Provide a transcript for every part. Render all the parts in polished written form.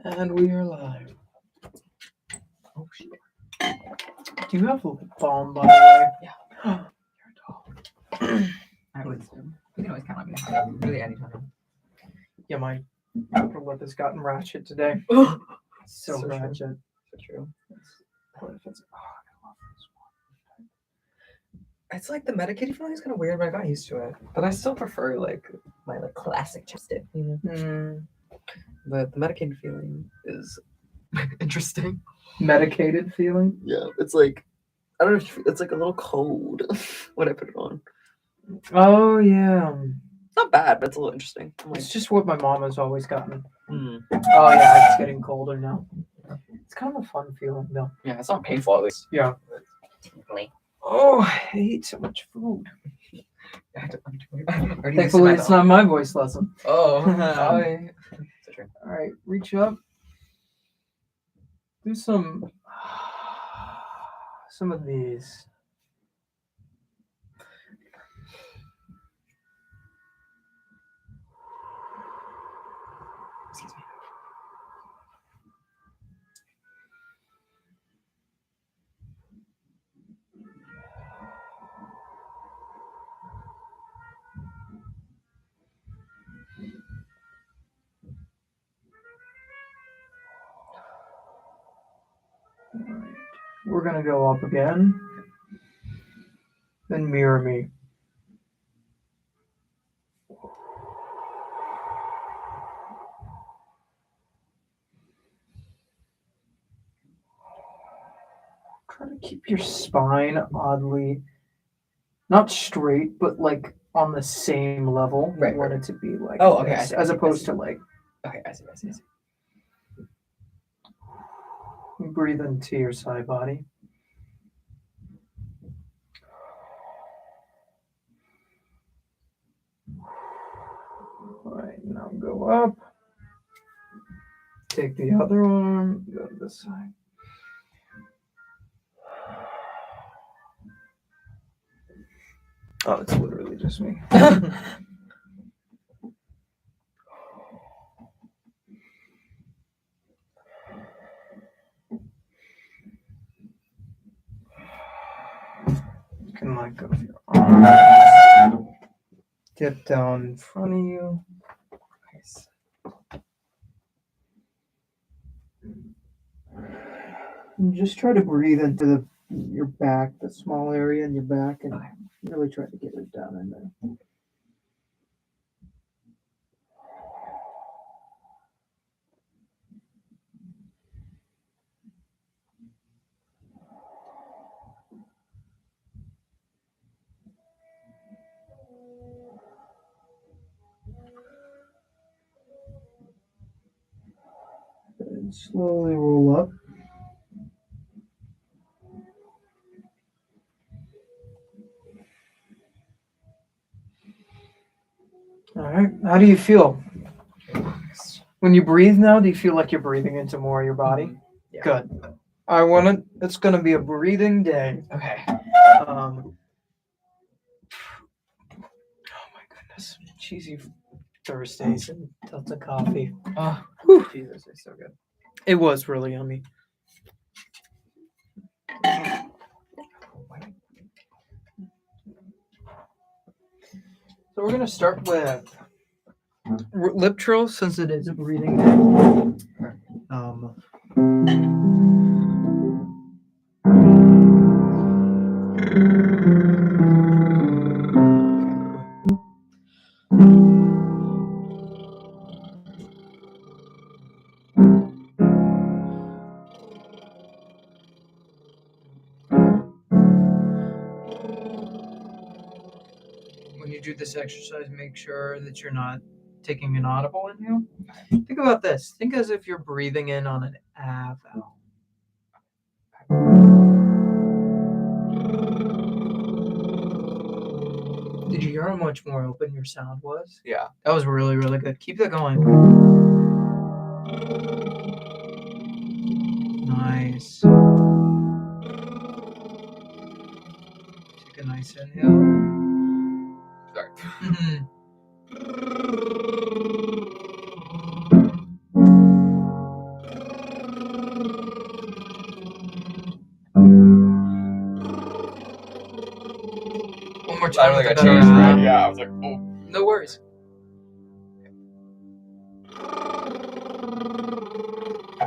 And we are live. Oh shit. Do you have a lip balm, by the way? Yeah. I always do. You can always count on me. Really, anytime. Yeah, my upper lip has gotten ratchet today. So So ratchet. So true. What if it's... Oh, I love this It's like the medicated feeling is kind of weird, but I got used to it. But I still prefer like my like classic chapstick, you know. one. But the medicated feeling is interesting. Medicated feeling? Yeah, it's like I don't know. If it's like a little cold when I put it on. Oh, yeah. It's not bad, but it's a little interesting. I'm like, It's just what my mom has always gotten. hmm. Oh, yeah, it's getting colder now. It's kind of a fun feeling, though. Yeah, it's not painful at least. Yeah. Tingly. Oh, I ate so much food. Thankfully, Thankfully, it's not my voice lesson. Oh, So all right, reach up. Do some of these. Excuse me. All right. We're gonna go up again. Then mirror me. Try to keep your spine oddly not straight, but like on the same level. Right, You want right. it to be like Oh, okay, I this, see, I as see, I opposed see. to like Okay, I see. breathe into your side body. All right, now go up. Take the other arm, go to this side. Oh, it's literally just me. You can let go of your arms. Dip down in front of you. Nice. And just try to breathe into your back, the small area in your back, and really try to get it down in there. And slowly roll up. All right. How do you feel? When you breathe now, do you feel like you're breathing into more of your body? Yeah. Good. I want it. It's going to be a breathing day. Okay. Oh my goodness. Cheesy Thursdays and Delta coffee. Oh, Whew. Jesus, it's so good. It was really yummy. So we're going to start with lip trill since it is a breathing day. When you do this exercise, make sure that you're not taking an audible inhale. Think about this. Think as if you're breathing in on an A vowel. Did you hear how much more open your sound was? Yeah. That was really, really good. Keep that going. Nice. Take a nice inhale. Sorry. more I time really with got the better changed, right? ah. Yeah, I was like, oh. No worries.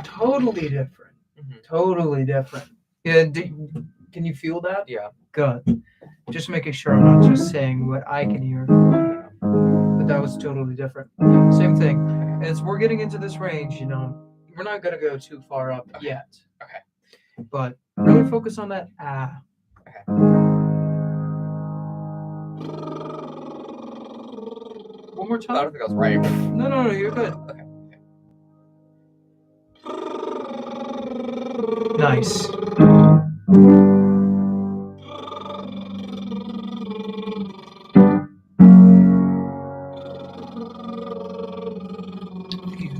Totally different. Mhm. Totally different. Yeah. Can you feel that? Yeah. Good. Just making sure I'm not just saying what I can hear, but that was totally different. Same thing. As we're getting into this range, we're not gonna go too far up Okay. yet. Okay. But really focus on that ah. Okay. One more I time. don't think I was right. But... No, you're good. Okay. Nice. You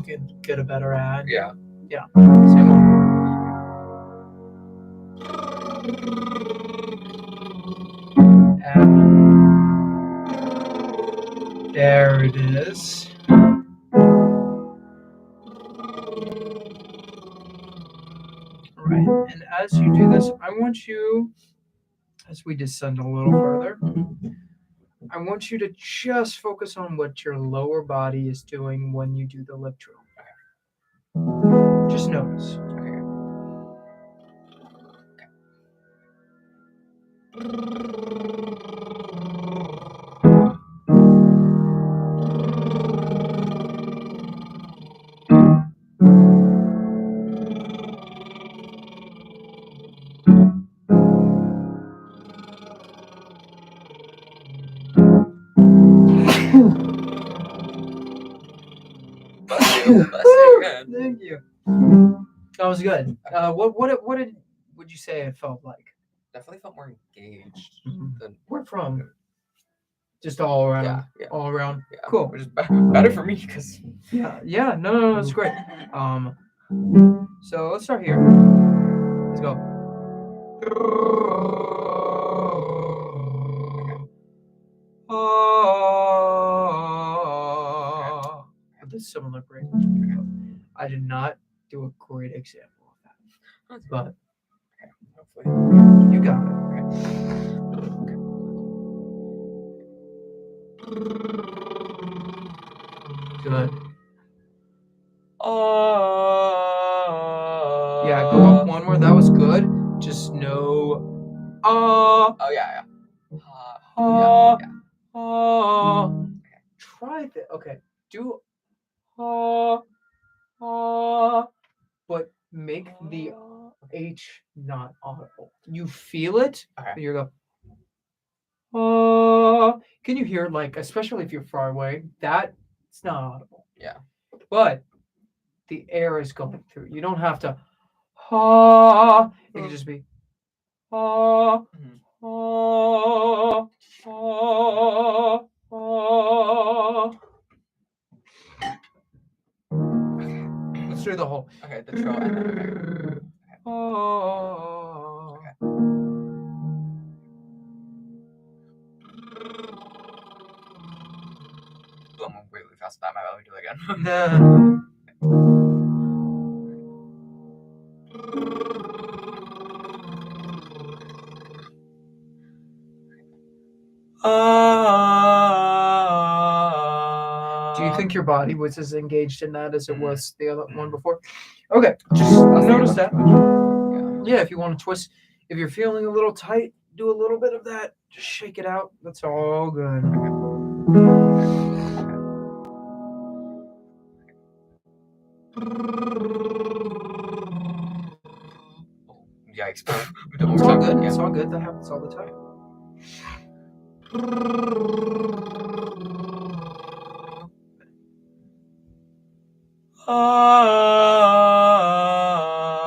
can get a better ad. Yeah. Same one. There it is. Right. And as you do this, I want you, as we descend a little further, I want you to just focus on what your lower body is doing when you do the lip drill. Just notice. Bless you. Bless you. Yeah. Thank you. That was good. What would you say it felt like? Definitely felt more engaged Mhm. than. Where from? Just all around. Yeah. Yeah. All around. Yeah. Cool. Which is better for me because. Yeah. No, it's great. So let's start here. Let's go. With a similar break. I did not do a great example of that, but Hopefully. you got it. Good. Yeah, go up one more. That was good. Just no. Oh yeah. Yeah. Yeah. Try that. Okay. Do but make the H not audible. You feel it. Okay. And you go. Can you hear especially if you're far away? That it's not audible. Yeah. But the air is going through. You don't have to. It can just be. Let's do the whole. Okay. The trill and then. Okay. Ooh, I'm way really fast with that. My bad. Let me do it again. Do you think your body was as engaged in that as it was the other one Mm. before? Okay, just That's notice the that. Yeah. Yeah, if you want to twist, if you're feeling a little tight, do a little bit of that. Just shake it out. That's all good. Yikes. It's all good. It's all good. That happens all the time.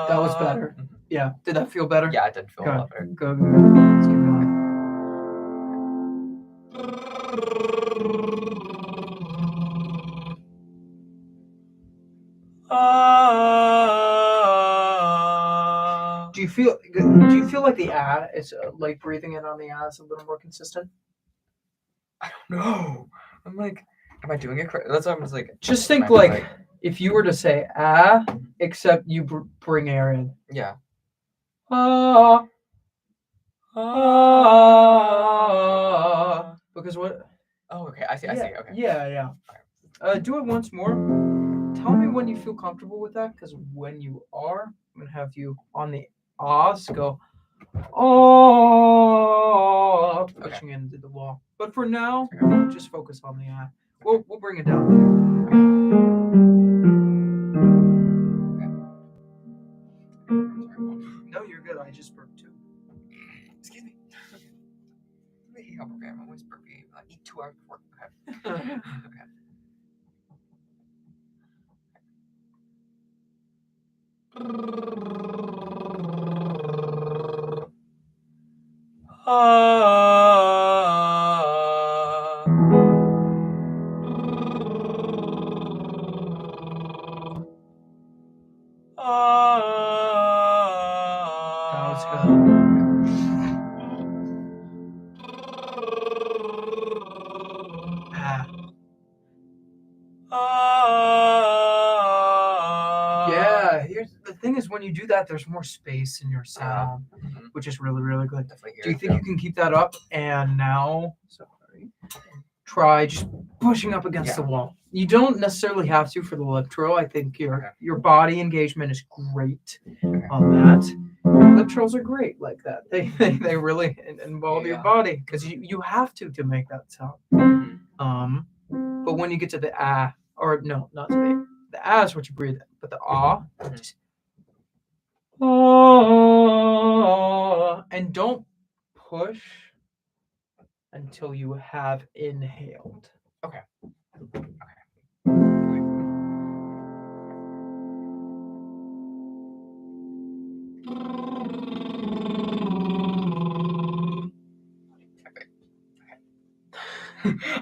That was better. Yeah. Did that feel better? Yeah, it did feel a lot better. Go. Let's keep going. Do you feel like the ah is like breathing in on the ah is a little more consistent? I don't know. I'm like, am I doing it correct? That's why I'm just like. Just think am I, like if you were to say ah, except you bring air in. Yeah. Ah. Because what? Oh, okay. I see. I see. Okay. Yeah. Do it once more. Tell me when you feel comfortable with that, because when you are, I'm gonna have you on the ahs go pushing into the wall. But for now, just focus on the ah. We'll bring it down. No, you're good. I just burped too. Excuse me. Okay. Okay. I'm always burping. Eat 2 hours before. Okay. Okay. That was good. Yeah, here's the thing is when you do that, there's more space in your sound, which is really, really good. Do you think you can keep that up? And now, try just pushing up against the wall. You don't necessarily have to for the lip trill. I think your body engagement is great on that. Lip trills are great like that. They really involve your body because you have to make that sound. But when you get to the ah, or no, not to the ah is what you breathe in, but the ah, just and don't push until you have inhaled. Okay.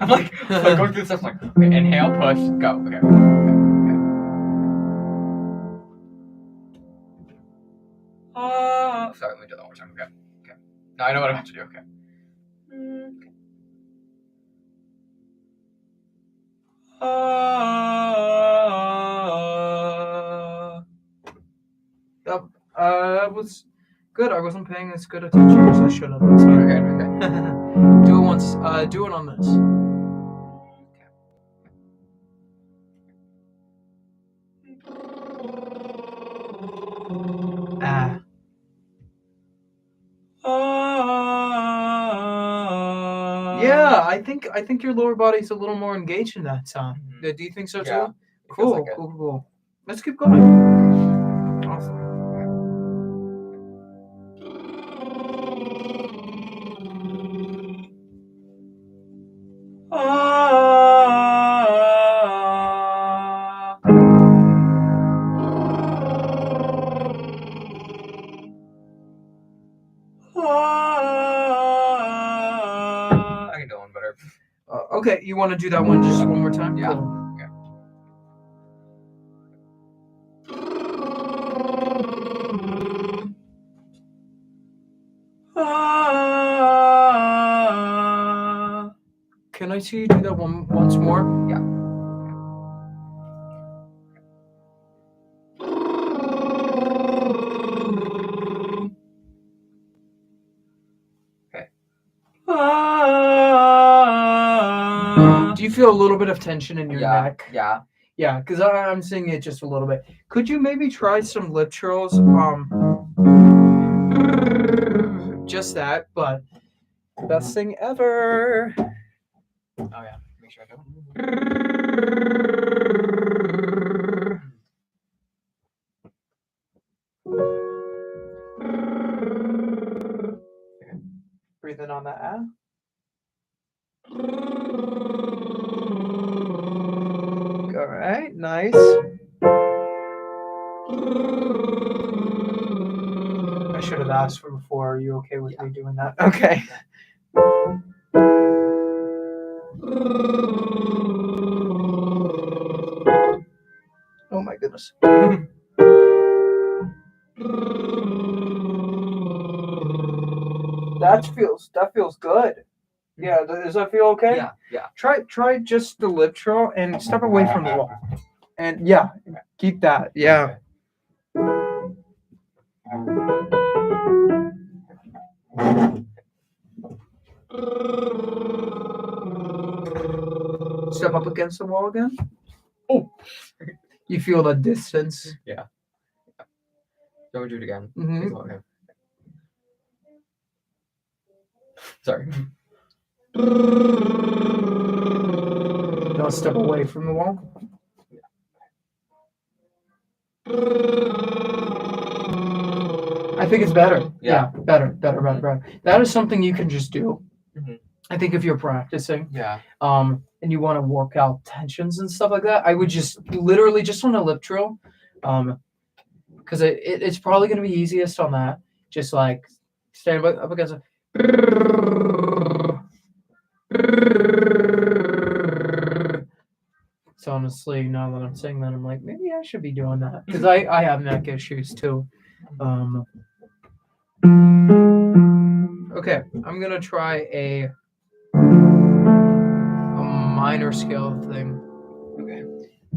I'm like going through stuff like okay, inhale, push, go. Okay. Sorry, let me do that one more time. Okay. Now I know what I have to do. Okay. That was good. I wasn't paying as good attention as I should have. Sorry. Okay. Do it once. Do it on this. Yeah, I think your lower body's a little more engaged in that sound. Do you think so too? Yeah, Cool, like cool. Let's keep going. Awesome. I can do one better. Okay, you want to do that one just one more time? Yeah. Cool. Can I see you do that once more? Yeah. Okay. Do you feel a little bit of tension in your neck? Yeah. Yeah, because I'm seeing it just a little bit. Could you maybe try some lip trills? Just that, but best thing ever. Oh yeah. Make sure I do. Breathe in on that ah. All right, nice. I should have asked for before. Are you okay with me doing that? Okay. Oh my goodness. That feels good. Yeah, does that feel okay? Yeah. Try just the lip trill and step away from the wall. And yeah, keep that. Yeah. Step up against the wall again. Oh. You feel the distance. Don't do it again. Mhm. It's okay. Sorry. Now step away from the wall. I think it's better. Yeah. Better. That is something you can just do. Mhm. I think if you're practicing, Yeah. and you want to work out tensions and stuff like that, I would just literally just on a lip drill, because it's probably going to be easiest on that. Just like stand up against it. So honestly, now that I'm saying that, I'm like, maybe I should be doing that because I have neck issues too. Okay, I'm gonna try a minor scale thing. Okay.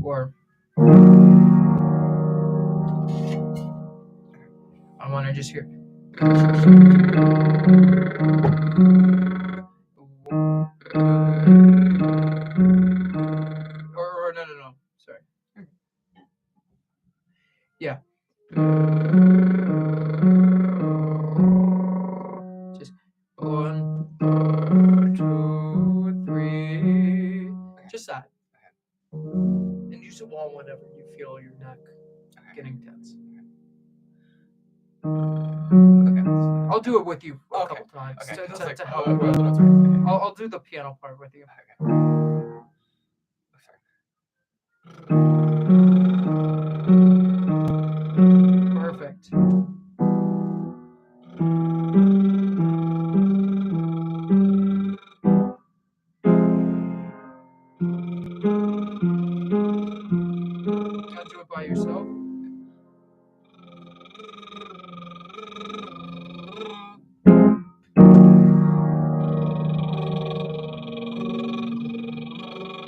Or I want to just hear. Or no. Sorry. Yeah. Just 1, 2, 3. Just that. And use the wall whenever you feel your neck getting tense. Okay. I'll do it with you a Okay. couple times Okay. I was to like, help. oh, that's right. I'll do the piano part with you. Okay. Oh, sorry. Perfect. I'll do it by yourself.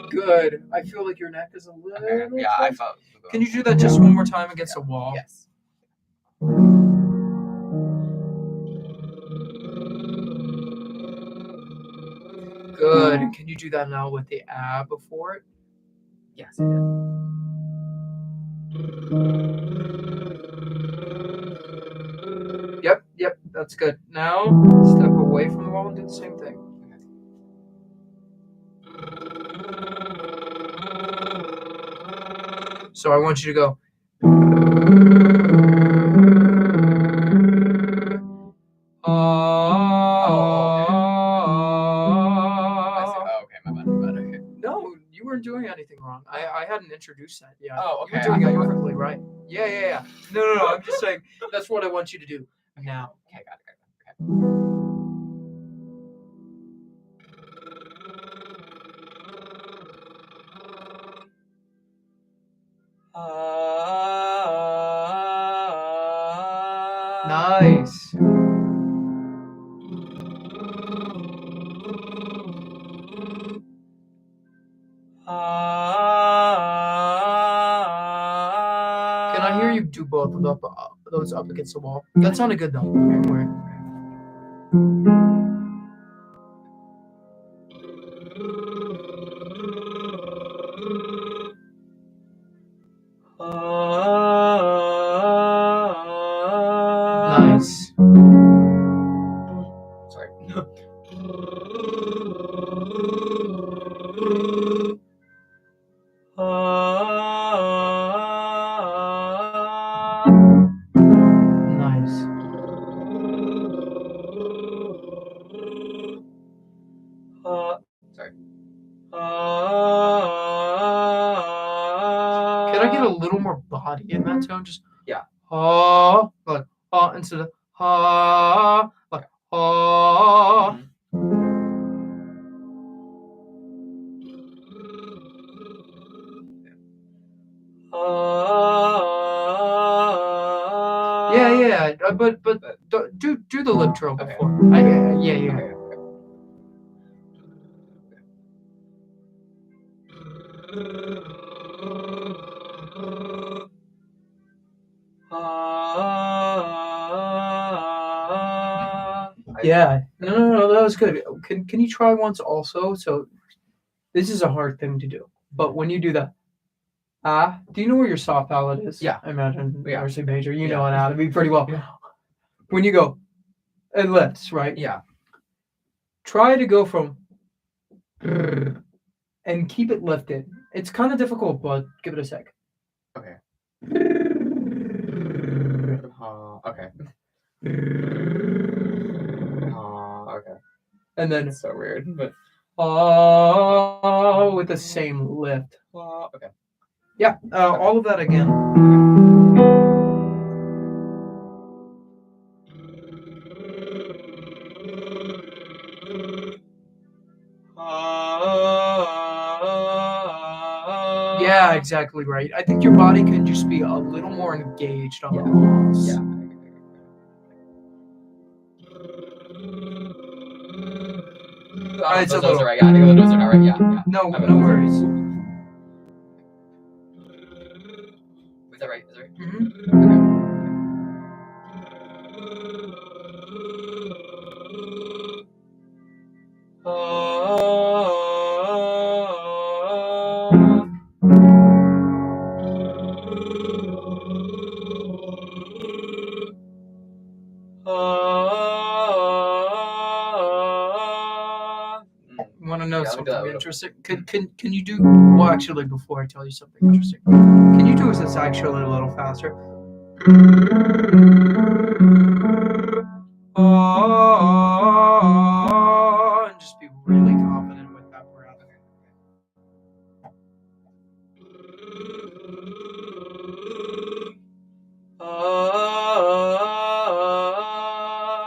Good. I feel like your neck is a little. Okay. Yeah, I tense. felt. Can you do that just one more time against the wall? Yes. Good. Can you do that now with the ab before it? Yes, I did. Yep. That's good. Now step away from the wall and do the same thing. So I want you to go. I see. Oh, okay. My bad. Okay. No, you weren't doing anything wrong. I hadn't introduced that yet. Oh, okay. You were doing it perfectly right. Yeah. No. I'm just saying that's what I want you to do now. Okay, got it. Okay. Nice. Can I hear you do both of those up against the wall? That sounded good though. Where- Nice. Sorry. Nice. Sorry. Can I get a little more body in that tone? Just Yeah. like instead of like Yeah. But do the lip drill Okay. before. Yeah. Okay. Yeah. No. That was good. So can you try once also? So this is a hard thing to do, but when you do the do you know where your soft palate is? Yeah. I imagine. Yeah. Nursing major, you Yeah. know anatomy pretty well. Yeah. When you go, it lifts, right? Yeah. Try to go from and keep it lifted. It's kind of difficult, but give it a sec. Okay. Okay. Okay. And then It's so weird, but with the same lift. okay. Yeah, all of that again. Yeah, exactly right. I think your body can just be a little more engaged on the walls. Yeah. It's a those little. are right. Yeah, I think those are not right. Yeah. Yeah. No, I'm no gonna- worries. Is that right? Is that right? Mhm. Want to know Yeah, I'll do that something later. interesting? Can you do? Well, actually, before I tell you something interesting, can you do this actually a little faster? And just be really confident with that breath.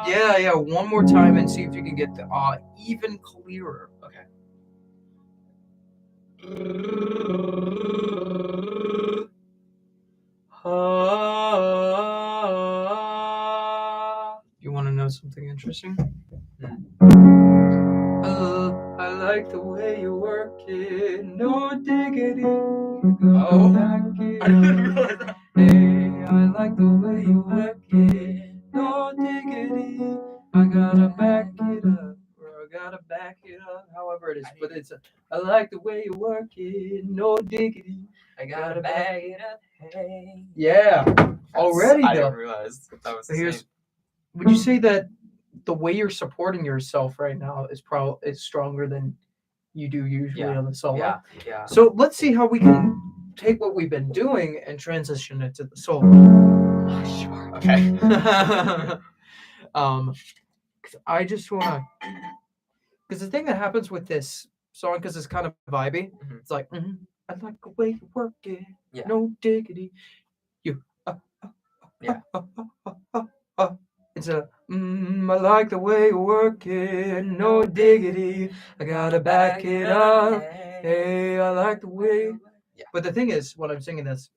Yeah, one more time and see if you can get the even clearer. Okay. You want to know something interesting? I like the way you work it, no diggity. Oh. I didn't realize that. Hey, I like the way you work it, no diggity. I gotta back it up, or I gotta back it up, however it is. But I like the way you work it, no diggity. I gotta bag it up. Hey. Yeah, already I though. didn't realize that was So the here's, same. would you say that the way you're supporting yourself right now is stronger than you do usually Yeah, on the solo? Yeah. So let's see how we can take what we've been doing and transition it to the solo. Sure. Okay. 'Cause I just wanna, because the thing that happens with this song, because it's kind of vibey, Mhm. it's like, I like the way you work it, Yeah. no diggity, you, Yeah. It's a, I like the way you work it, no diggity, I gotta back it up, hey, I like the way. Yeah. But the thing is, when I'm singing this,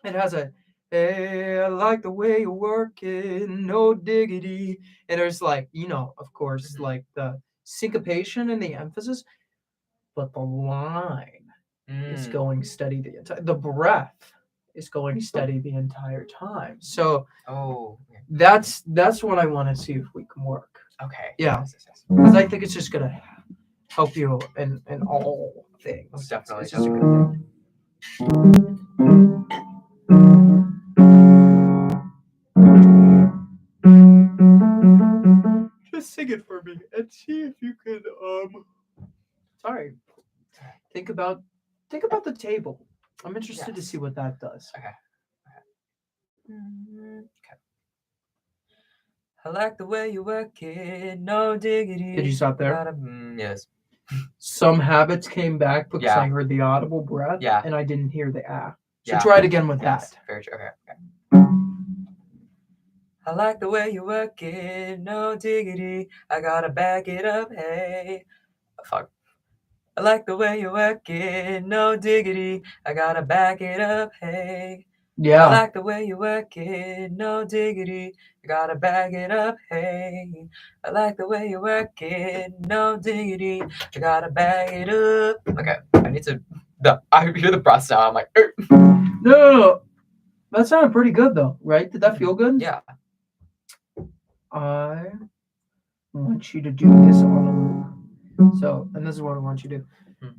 it has a, hey, I like the way you work it, no diggity. And there's like, of course, Mhm. like the syncopation and the emphasis, but the line is going steady the entire, the breath is going steady the entire time. So Oh. Okay. that's what I want to see if we can work. Okay. Yeah. Yes. Because I think it's just gonna help you in all things. Oh, definitely, It's just a good thing. Just sing it for me and see if you can sorry. Think about the table. I'm interested to Yes. see what that does. Okay. I like the way you work it, no diggity. Did you stop there? Yes. Some habits came back because Yeah. I heard the audible breath Yeah. and I didn't hear the ah. So Yeah. try it again with Yes. that. Very true. Okay. I like the way you work it, no diggity. I gotta back it up, hey. Fuck. I like the way you work it, no diggity. I gotta back it up, hey. I Yeah. like the way you work it, no diggity. I gotta back it up, hey. I like the way you work it, no diggity. I gotta bag it up. Okay. I need to. I hear the breaths now. I'm like, No. That sounded pretty good though, right? Did that feel good? Yeah. I want you to do this on a loop. So, and this is what I want you to do.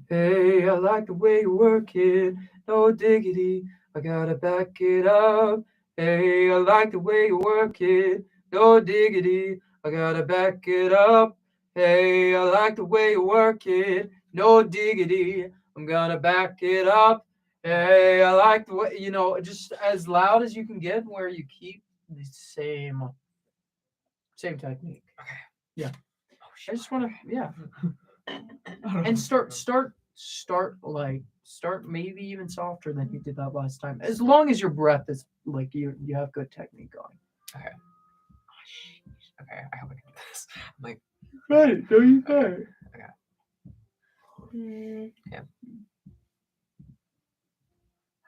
Hey, I like the way you work it, no diggity, I gotta back it up. Hey, I like the way you work it, no diggity, I gotta back it up. Hey, I like the way you work it, no diggity, I'm gonna back it up. Hey, I like the way, just as loud as you can get where you keep the same technique. Okay. Yeah. Oh, I just want to, yeah. to. And start maybe even softer than you did that last time. As long as your breath is like you have good technique going. Okay. Oh, jeez. Okay, I hope I can do this. I'm like, Right, no, you Okay. can. yeah.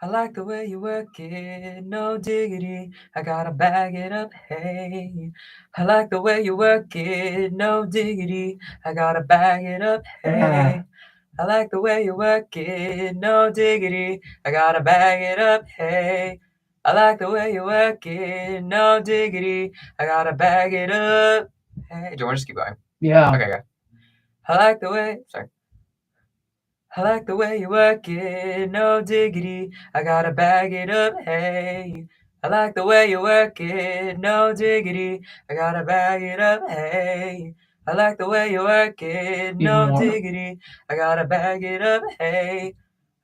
I like the way you work it, no diggity, I gotta bag it up, hey. I like the way you work it, no diggity, I gotta bag it up, hey. I like the way you work it, no diggity, I gotta bag it up, hey. I like the way you work it, no diggity, I gotta bag it up, hey. Do you want to just keep going? Yeah. Okay, go. I like the way, sorry. I like the way you work it, no diggity, I gotta bag it up, hey. I like the way you work it, no diggity, I gotta bag it up, hey. I like the way you work it, no more. diggity, I gotta bag it up, hey.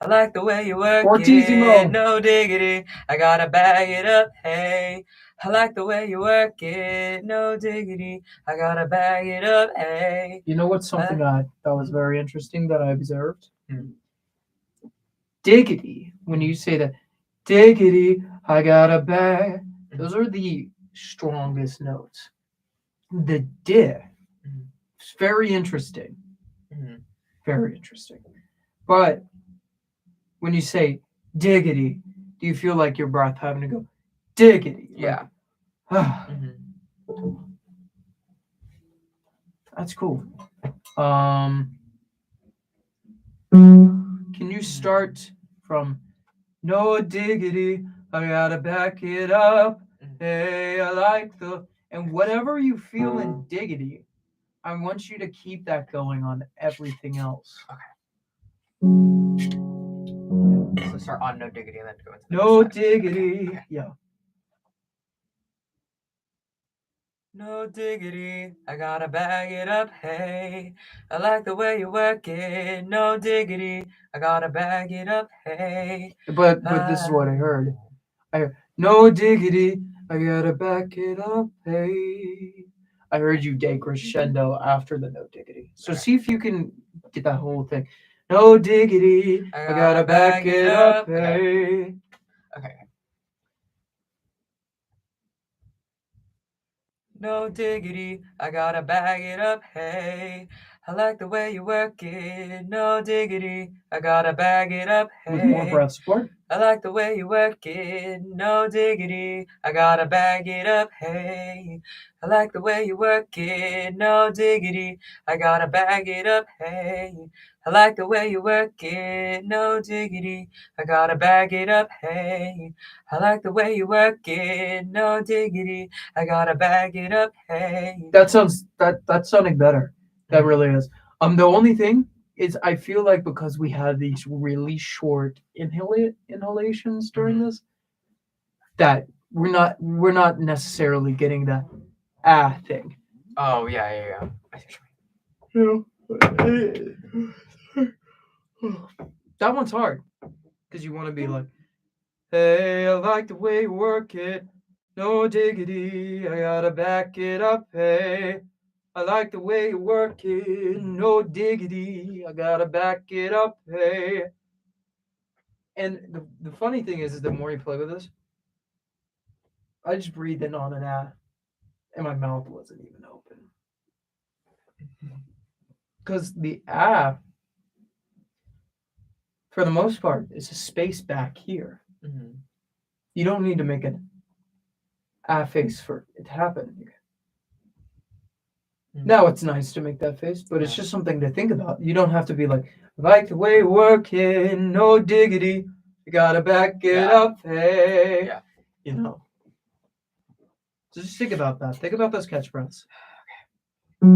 I like the way you work Fortissimo. it, no diggity, I gotta bag it up, hey. I like the way you work it, no diggity, I gotta bag it up, hey. You know what's something that was very interesting that I observed? Hmm. Diggity. When you say that, diggity, I got a bag. Those are the strongest notes. The di. It's very interesting. Mhm. Very interesting. But when you say diggity, do you feel like your breath having to go diggity? Yeah. Like, Mhm. that's cool. Can you start from no diggity? I gotta back it up. Hey, I like the and whatever you feel in diggity, I want you to keep that going on everything else. So start on no diggity and then go into the No next side. diggity. Okay. Yeah. No diggity, I gotta bag it up, hey. I like the way you work it, no diggity, I gotta bag it up, hey. But this is what I heard. I heard no diggity, I gotta back it up, hey. I heard you decrescendo after the no diggity. So see if you can get that whole thing. No diggity, I gotta back it up, hey. Okay. No diggity, I gotta bag it up, hey. I like the way you work it, no diggity, I gotta bag it up, With more hey. breath support. I like the way you work it, no diggity, I gotta bag it up, hey. I like the way you work it, no diggity, I gotta bag it up, hey. I like the way you work it, no diggity, I gotta bag it up, hey. I like the way you work it, no diggity, I gotta bag it up, hey. That sounding better. That really is. The only thing is I feel like because we had these really short inhalations during this, that we're not necessarily getting that thing. Oh yeah. I see what you That one's hard because you want to be like, hey, I like the way you work it, no diggity, I gotta back it up, hey. I like the way you work it, no diggity, I gotta back it up, hey. And the funny thing is the more you play with this, I just breathed in on an and my mouth wasn't even open. Because the for the most part, is a space back here. Mhm. You don't need to make an face for it to happen. Now it's nice to make that face, but it's just something to think about. You don't have to be like the way you work it, no diggity, you gotta back it up, hey. Yeah. You know. So just think about that. Think about those catch breaths. Go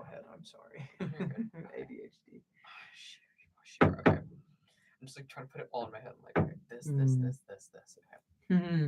ahead. I'm sorry. You're good. ADHD. Sure. Okay. I'm just like trying to put it all in my head. I'm like, okay, this. Okay. Hmm.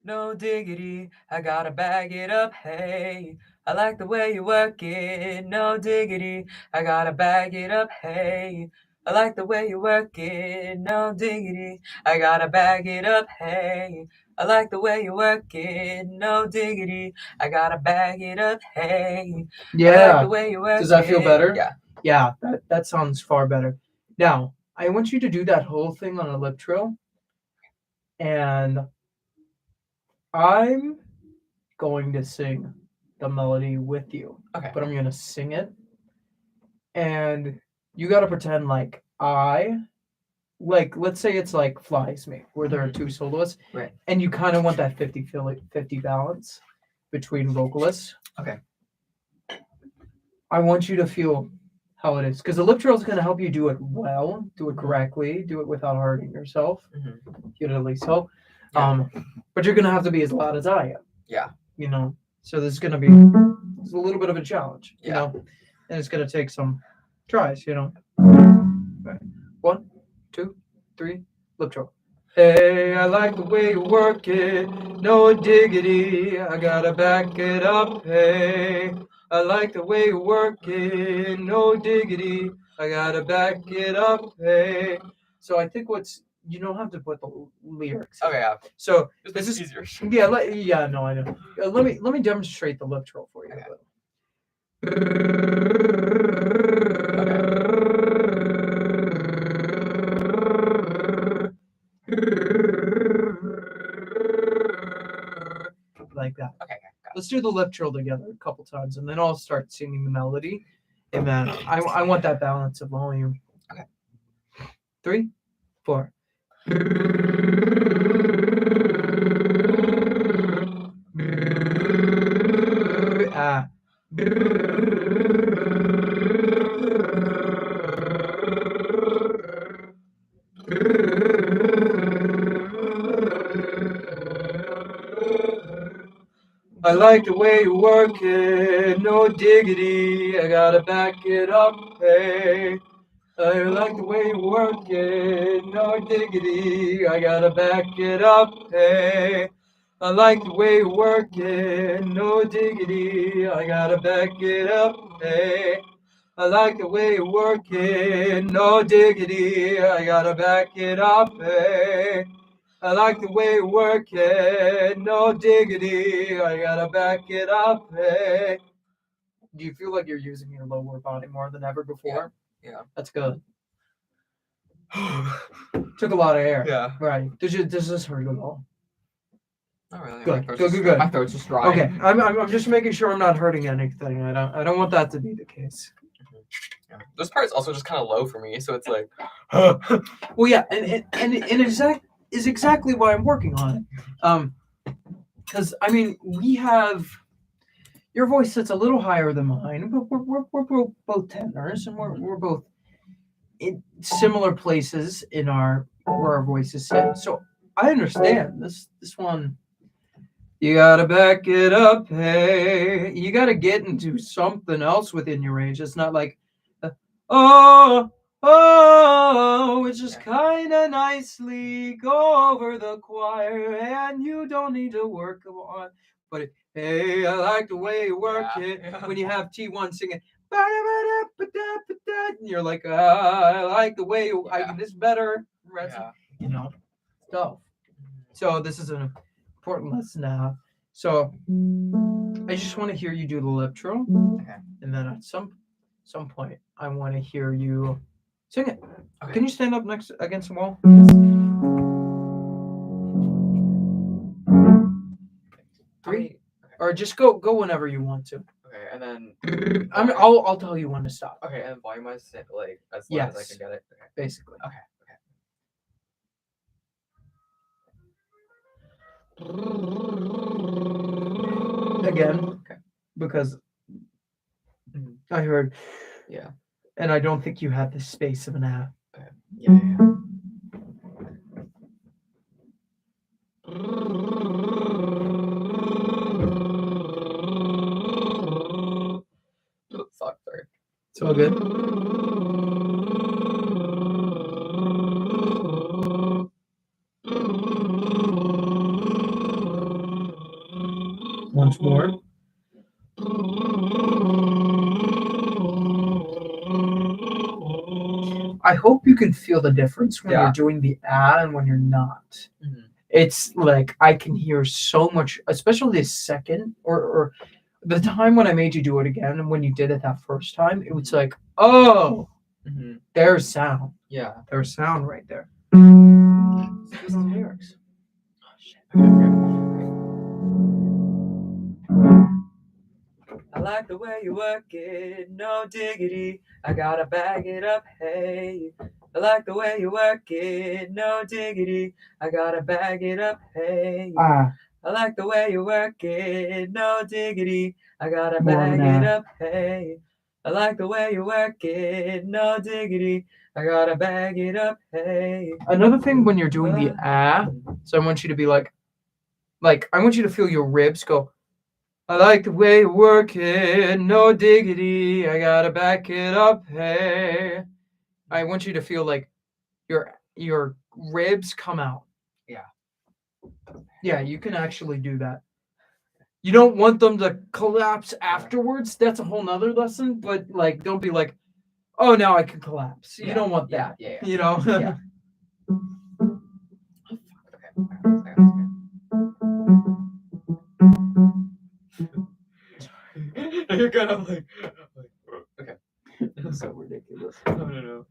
No diggity, I gotta bag it up, hey. I like the way you work it, no diggity, I gotta bag it up, hey. I like the way you work it, no diggity, I gotta bag it up, hey. I like the way you work it, no diggity, I gotta bag it up, hey. I like Yeah. the way you work Does that feel it. better? Yeah. Yeah, that sounds far better. Now, I want you to do that whole thing on a lip trill, and I'm going to sing the melody with you, Okay. but I'm going to sing it, and you got to pretend like let's say it's like Flies Me, where there are two soloists, Right. and you kind of want that 50 balance between vocalists. Okay. I want you to feel how it is, because the lip trill is going to help you do it well, do it Mhm. correctly, do it without hurting yourself. Mhm. You'd at least hope. Yeah. But you're going to have to be as loud as I am. Yeah. You know, so this is going to be it's a little bit of a challenge. You Yeah. know, and it's going to take some tries. You know. Right. 1, 2, 3, lip trill. Hey, I like the way you work it, no diggity, I gotta back it up, hey. I like the way you work it, no diggity, I gotta back it up, hey. So I think you don't have to put the lyrics in. Okay. Yeah. So This this is is easier. yeah, no, I know. Let me demonstrate the lip trill for you. Okay. Like that. Okay. Got Let's do the lip trill together a couple times, and then I'll start singing the melody, and then I want that balance of volume. Okay. 3, 4. Ah. I like the way you work it, no diggity, I gotta back it up, hey. I like the way you work it, no diggity, I gotta back it up, hey. I like the way you work it, no diggity, I gotta back it up, hey. I like the way you work it, no diggity, I gotta back it up, hey. I like the way you work it, no diggity, I gotta back it up, hey. Do you feel like you're using your lower body more than ever before? Yeah. That's good. Took a lot of air. Yeah. Right. Does this hurt at all? Not really. Good, My throat's good, just good, dry. good. My throat's just dry. Okay. I'm just making sure I'm not hurting anything. I don't want that to be the case. Yeah. This part is also just kind of low for me, so it's like. Well, yeah, and is exactly why I'm working on it. Because I mean, we have your voice sits a little higher than mine, but we're both tenors, and we're both in similar places in where our voices sit. So I understand this one. You gotta back it up, hey. You gotta get into something else within your range. It's not like, oh, it's just kind of nicely go over the choir, and you don't need to work on. But hey, I like the way you work it. Yeah. When you have T1 singing, and you're like, I like the way I can this better. Yeah. You know, stuff. So this is an important lesson to have. So I just want to hear you do the lip trill, Okay. and then at some point I want to hear you sing it. Okay. Can you stand up next against the wall? Three, or just go whenever you want to. Okay, and then. I'll tell you when to stop. Okay, and volume wise, like as loud as I Yes. can get it. Okay. Basically. Okay. Again, because I heard. Yeah. And I don't think you had the space of an ah. Yeah. Fuck, sorry. It's all good. Once more. I hope you can feel the difference when Yeah. you're doing the ah and when you're not. Mhm. It's like I can hear so much, especially the second or the time when I made you do it again and when you did it that first time, it was like, oh, Mhm. there's sound. Yeah. There's sound right there. These are the lyrics. Oh, shit. Okay. I like the way you work it, no diggity. I gotta bag it up, hey. I like the way you work it, no diggity. I gotta bag it up, hey. Ah, I like the way you work it, no diggity. I gotta More of bag an it ah. up, hey. I like the way you work it, no diggity. I gotta bag it up, hey. another thing when you're doing the ah, so I want you to be like I want you to feel your ribs go. I like the way you work it, no diggity. I gotta back it up, hey. I want you to feel like your ribs come out. Yeah. Yeah, you can actually do that. You don't want them to collapse afterwards. That's a whole nother lesson. But like, don't be like, oh, now I can collapse. You Yeah, don't want yeah, that. yeah, yeah. You know. Yeah. You're gonna like. Okay. so ridiculous. No.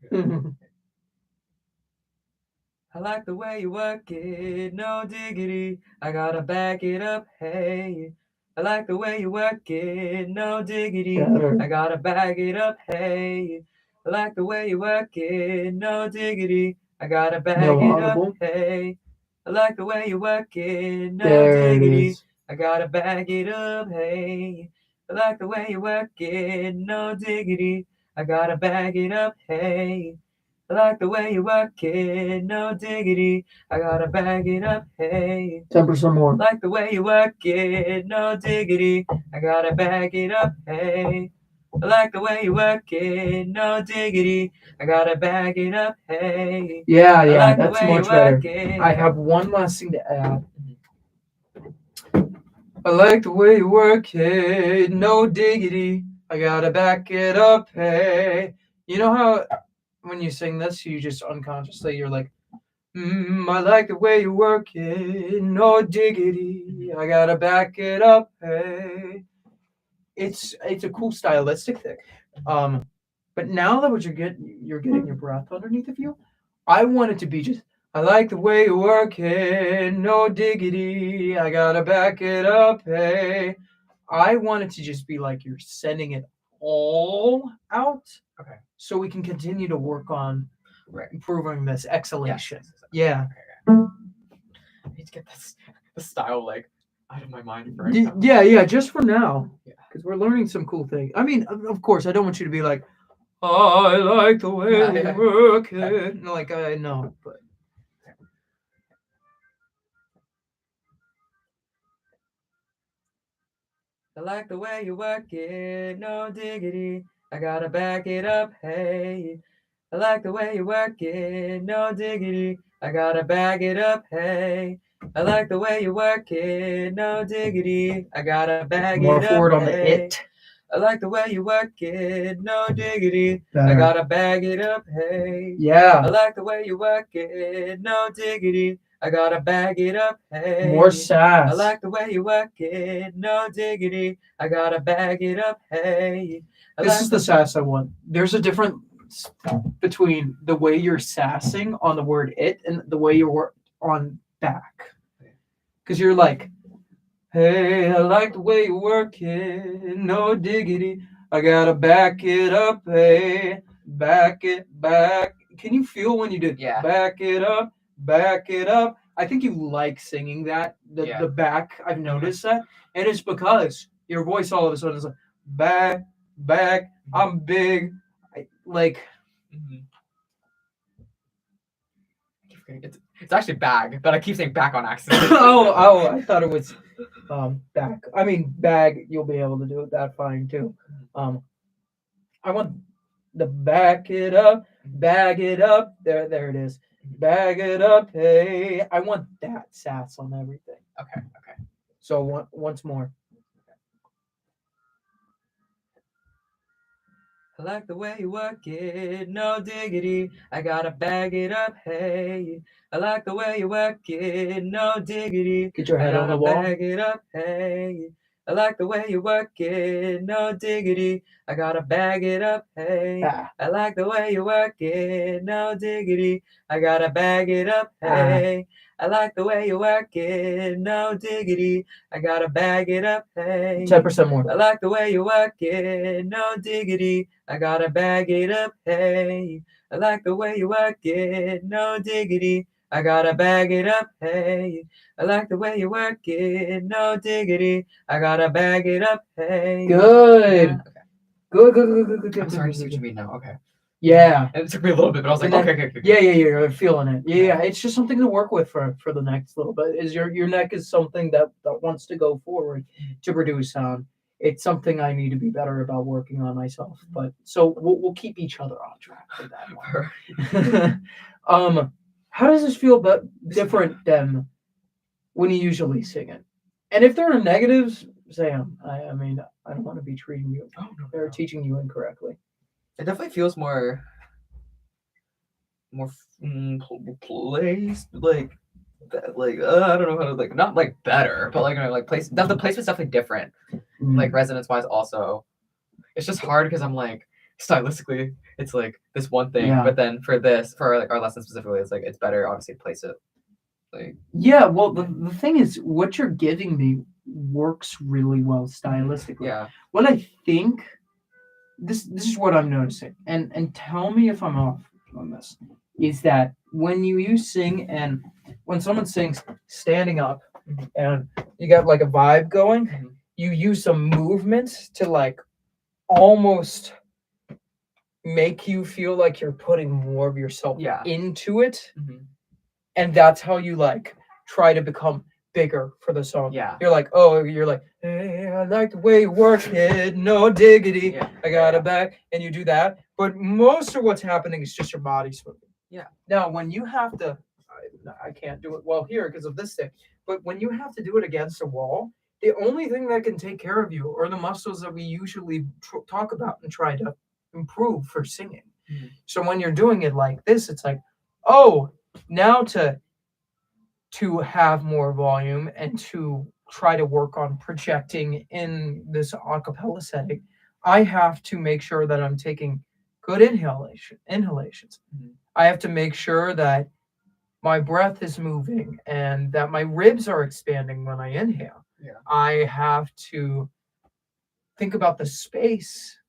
I like the way you work it, no diggity. I gotta back it up, hey. I like the way you work it, no diggity. Better. I gotta bag it up, hey. I like the way you work it, no diggity. I gotta bag No it up, audible. hey. I like the way you work it, no There it diggity. is. I gotta bag it up, hey. I like the way you work it, no diggity. I gotta bag it up, hey. I like the way you work it, no diggity. I gotta bag it up, hey. 10% more. Like the way you work it, no diggity. I gotta bag it up, hey. I like the way you work it, no diggity. I gotta bag it up, hey. Yeah, I like the that's way you much better. work it. I have one last thing to add. I like the way you work it, no diggity. I gotta back it up, hey. You know how when you sing this, you just unconsciously you're like, I like the way you work it, no diggity. I gotta back it up, hey. It's a cool stylistic thing. But now that you're getting your breath underneath of you, I want it to be just. I like the way you work it, no diggity. I gotta back it up, hey. I want it to just be like you're sending it all out. Okay. So we can continue to work on improving this exhalation. Yes. Yeah. I need to get the style like out of my mind for right now. Yeah, just for now. Yeah. Because we're learning some cool things. I mean, of course, I don't want you to be like, I like the way Yeah. we work it. No, like, I know, but. I like the way you work it, no diggity. I gotta back it up, hey. I like the way you work it, no diggity. I gotta bag it up, hey. I like the way you work it, no diggity. I gotta bag More it up, forward on the hey. it. I like the way you work it, no diggity. I Better. gotta bag it up, hey. I Yeah. like the way you work it, no diggity. I gotta bag it up, hey. More sass. I like the way you work it, no diggity. I gotta bag it up, hey. This is the sass I want. There's a difference between the way you're sassing on the word it and the way you're on back. Because you're like, hey, I like the way you work it, no diggity. I gotta back it up, hey, back it back. Can you feel when you do back it up, back it up? I think you like singing that, the back. I've noticed that. And it's because your voice all of a sudden is like, back, I'm big. Like, Mhm. I keep forgetting it's actually bag, but I keep saying back on accident. oh, I thought it was back. I mean, bag. You'll be able to do it that fine too. I want the back it up, bag it up. There it is. Bag it up, hey. I want that sass on everything. Okay. So once more. I like the way you work it, no diggity. I gotta bag it up, hey. I like the way you work it, no diggity. Get your I head on gotta the wall. bag it up, hey. I like the way you work it, no diggity. I gotta bag it up, hey. Ah, I like the way you work it, no diggity. I gotta bag it up, hey. I like the way you work it, no diggity. I gotta bag it up, hey. 10% more. I like the way you work it, no diggity. I gotta bag it up, hey. I like the way you work it, no diggity. I gotta bag it up, hey. I like the way you work it, no diggity. I gotta bag it up, hey. Good. Yeah. Good. I'm starting to see what you mean now. Okay. Yeah. It took me a little bit, but I was like, And then- okay. Yeah, you're feeling it. Yeah, Yeah. it's just something to work with for the next little bit. Is your neck is something that wants to go forward to produce sound. It's something I need to be better about working on myself. But so we'll keep each other on track for that one. How does this feel but different than when you usually sing it? And if there are negatives, say 'em. I mean, I don't want to be treating you Oh no. or teaching you incorrectly. It definitely feels more placed, like I don't know how to not like better, but like place. The placement's definitely different. Like resonance wise, also, it's just hard because I'm like stylistically, it's like this one thing, Yeah. but then for like our lesson specifically, it's like it's better obviously to place it. Like Yeah, well, the thing is, what you're giving me works really well stylistically. yeah, What I think, this is what I'm noticing, and tell me if I'm off on this, is that when you sing and when someone sings standing up and you got like a vibe going, Mhm. you use some movement to like almost make you feel like you're putting more of yourself Yeah. into it. Mhm. And that's how you like try to become bigger for the song. Yeah. You're like, hey, I like the way you work it, no diggity. Yeah. I got it back, and you do that. But most of what's happening is just your body's moving. Yeah. Now, when you have to, I can't do it well here because of this thing. But when you have to do it against a wall, the only thing that can take care of you are the muscles that we usually talk about and try to improve for singing. Mhm. So when you're doing it like this, it's like, oh, now to have more volume and to try to work on projecting in this acapella setting, I have to make sure that I'm taking good inhalations. Mhm. I have to make sure that my breath is moving and that my ribs are expanding when I inhale. Yeah. I have to think about the space,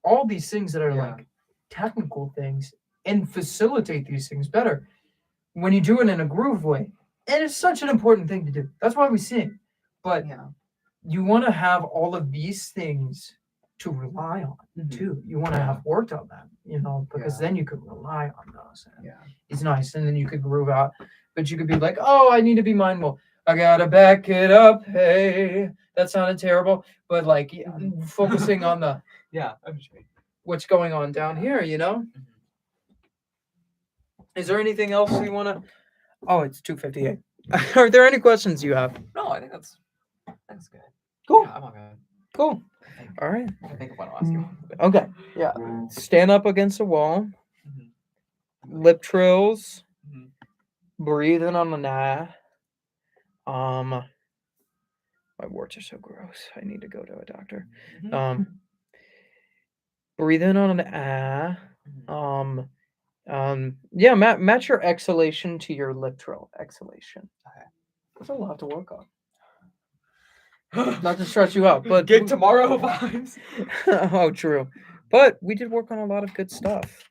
all these things that are Yeah. like technical things, and facilitate these things better when you do it in a groove way. And it's such an important thing to do. That's why we sing. But Yeah. you want to have all of these things to rely on Mhm. too. You want to have worked on them, because Yeah. then you can rely on those. And Yeah. it's nice. And then you could groove out. But you could be like, oh, I need to be mindful. I gotta back it up. Hey, that sounded terrible. But like focusing on the Yeah. I'm just kidding. what's going on down here, Mhm. Is there anything else you want to? Oh, it's 2:58. Are there any questions you have? No, I think that's good. Cool. Yeah, I'm all good. Cool. I think. All right. I think of what I'll ask you. Okay. Yeah. Stand up against a wall. Mhm. Lip trills. Mhm. Breathe in on the nah. My warts are so gross. I need to go to a doctor. Mhm. Breathe in on an ah. Mhm. Yeah. Match your exhalation to your lip trill exhalation. Okay. That's a lot to work on. Not to stress you out, but Get tomorrow vibes. oh, true. But we did work on a lot of good stuff.